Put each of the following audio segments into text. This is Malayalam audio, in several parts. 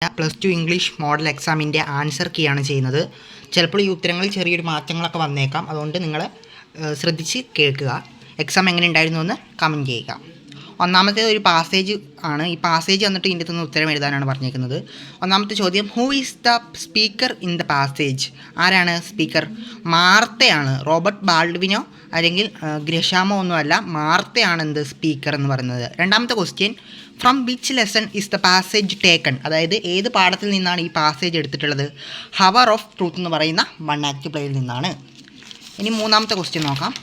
+2 ഇംഗ്ലീഷ് മോഡൽ എക്സാമിൻ്റെ ആൻസർ കീ ആണ് ചെയ്യുന്നത്. ചിലപ്പോൾ ഈ ഉത്തരങ്ങളിൽ ചെറിയൊരു മാറ്റങ്ങളൊക്കെ വന്നേക്കാം. അതുകൊണ്ട് നിങ്ങൾ ശ്രദ്ധിച്ച് കേൾക്കുക. എക്സാം എങ്ങനെ ഉണ്ടായിരുന്നു എന്ന് കമൻറ്റ് ചെയ്യുക. ഒന്നാമത്തേത് ഒരു പാസേജ് ആണ്. ഈ പാസേജ് വന്നിട്ട് ഇതിൻ്റെ നിന്ന് ഉത്തരം എഴുതാനാണ് പറഞ്ഞേക്കുന്നത്. ഒന്നാമത്തെ ചോദ്യം, who is the speaker in the passage? ആരാണ് സ്പീക്കർ? മാർത്തയാണ്. റോബർട്ട് ബാൾഡ്വിനോ അല്ലെങ്കിൽ ഗ്രഷാമോ ഒന്നുമല്ല, മാർത്തയാണ് എന്ത് സ്പീക്കർ എന്ന് പറയുന്നത്. രണ്ടാമത്തെ question, from which lesson is the passage taken? അതായത് ഏത് പാഠത്തിൽ നിന്നാണ് ഈ പാസേജ് എടുത്തിട്ടുള്ളത്? ഹവർ ഓഫ് ട്രൂത്ത് എന്ന് പറയുന്ന വൺ ആക്ട് പ്ലേയിൽ നിന്നാണ്. ഇനി മൂന്നാമത്തെ ക്വസ്റ്റ്യൻ നോക്കാം.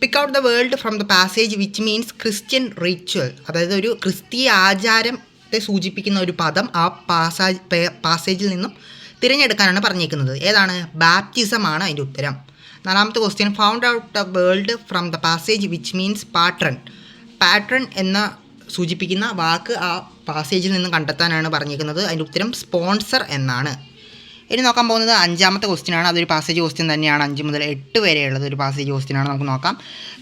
പിക്ക് out the world from the passage which means Christian ritual. അതായത് ഒരു ക്രിസ്തീയ ആചാരത്തെ സൂചിപ്പിക്കുന്ന ഒരു പദം ആ പാസേജിൽ നിന്നും തിരഞ്ഞെടുക്കാനാണ് പറഞ്ഞേക്കുന്നത്. ഏതാണ്? ബാപ്റ്റിസം ആണ് അതിൻ്റെ ഉത്തരം. നാലാമത്തെ question, found out the world from the passage which means patron. Patron എന്ന സൂചിപ്പിക്കുന്ന വാക്ക് ആ പാസേജിൽ നിന്ന് കണ്ടെത്താനാണ് പറഞ്ഞേക്കുന്നത്. അതിൻ്റെ ഉത്തരം സ്പോൺസർ എന്നാണ്. ഇനി നോക്കാൻ പോകുന്നത് അഞ്ചാമത്തെ ക്വസ്റ്റ്യനാണ്. അതൊരു പാസേജ് ക്വസ്റ്റ്യൻ തന്നെയാണ്. 5 മുതൽ 8 വരെയുള്ളത് ഒരു പാസേജ് ക്വസ്റ്റ്യനാണ്. നമുക്ക് നോക്കാം.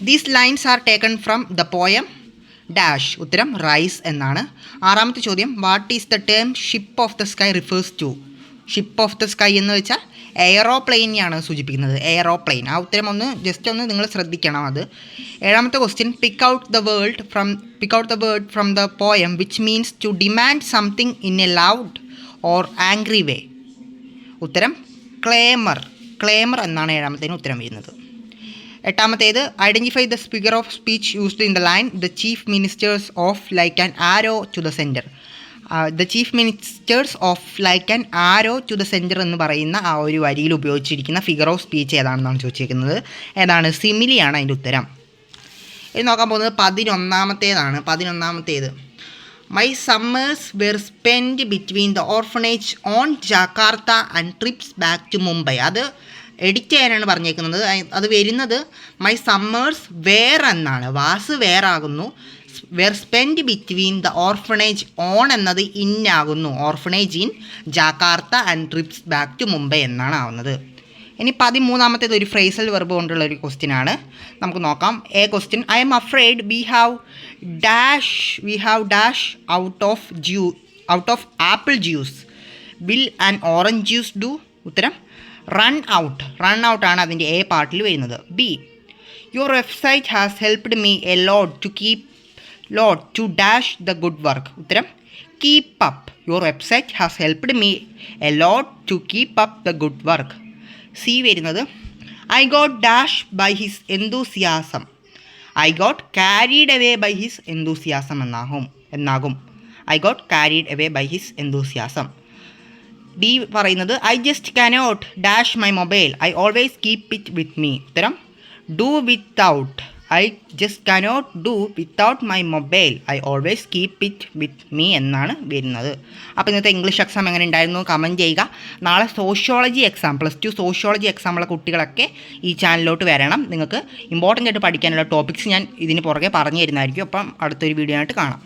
These lines are taken from the poem dash. ഉത്തരം റൈസ് എന്നാണ്. ആറാമത്തെ ചോദ്യം, what is the term ship of the sky refers to? Ship of the sky എന്ന് വെച്ചാൽ എയറോപ്ലെയിനെയാണ് സൂചിപ്പിക്കുന്നത്. എയറോപ്ലെയിൻ. ആ ഉത്തരം ജസ്റ്റ് ഒന്ന് നിങ്ങൾ ശ്രദ്ധിക്കണം. അത് ഏഴാമത്തെ question, pick out the word from the poem which means to demand something in a loud or angry way. ഉത്തരം ക്ലേമർ. ക്ലേമർ എന്നാണ് ഏഴാമത്തേന് ഉത്തരം വരുന്നത്. എട്ടാമത്തേത്, identify the speaker of speech used in the line the chief ministers of like an arrow to the centre. The chief ministers of like an arrow to the centre എന്ന് പറയുന്ന ആ ഒരു വരിയിൽ ഉപയോഗിച്ചിരിക്കുന്ന ഫിഗർ ഓഫ് സ്പീച്ച് ഏതാണെന്നാണ് ചോദിച്ചിരിക്കുന്നത്. ഏതാണ്? സിമിലിയാണ് അതിൻ്റെ ഉത്തരം. ഇനി നോക്കാൻ പോകുന്നത് 11ാമത്തേതാണ്. 11ാമത്തേത്, my summers were spend between the orphanage on Jakarta and trips back to Mumbai. അത് എഡിറ്റ് ചെയ്യാനാണ് പറഞ്ഞേക്കുന്നത്. അത് വരുന്നത് മൈ സമ്മേഴ്സ് വേർ എന്നാണ്. വാസ് വേർ ആകുന്നു. Were spend between the orphanage on എന്നത് ഇൻ ആകുന്നു. Orphanage in Jakarta and trips back to Mumbai എന്നാണ് ആവുന്നത്. ഇനി 13ാമത്തേത് ഒരു ഫ്രേസൽ വെർബ് കൊണ്ടുള്ള ഒരു ക്വസ്റ്റ്യൻ ആണ്. നമുക്ക് നോക്കാം. A question, I am afraid we have dash out of apple juice. Will and orange juice do? ഉത്തരം റൺ ഔട്ട്. റൺ ഔട്ട് ആണ് അതിൻ്റെ എ പാർട്ടിൽ വരുന്നത്. B, your website has helped me a lot to dash the good work. ഉത്തരം keep up. Your website has helped me a lot to keep up the good work. C വരുന്നത്, I got dash by his enthusiasm. I got carried away by his enthusiasm എന്നാകും. I got carried away by his enthusiasm. D പറയുന്നത്, I just cannot dash my mobile. I always keep it with me. ഉത്തരം do without. I just cannot do without my mobile. I always keep it with me എന്നാണ് വരുന്നത്. അപ്പോൾ ഇന്നത്തെ ഇംഗ്ലീഷ് എക്സാം എങ്ങനെ ഉണ്ടായിരുന്നു കമൻറ്റ് ചെയ്യുക. നാളെ സോഷ്യോളജി എക്സാം, +2 സോഷ്യോളജി എക്സാമുള്ള കുട്ടികളൊക്കെ ഈ ചാനലിലോട്ട് വരണം. നിങ്ങൾക്ക് ഇമ്പോർട്ടൻ്റ് ആയിട്ട് പഠിക്കാനുള്ള ടോപ്പിക്സ് ഞാൻ ഇതിന് പുറകെ പറഞ്ഞു തരുന്നതായിരിക്കും. അപ്പം അടുത്തൊരു വീഡിയോ ആയിട്ട് കാണാം.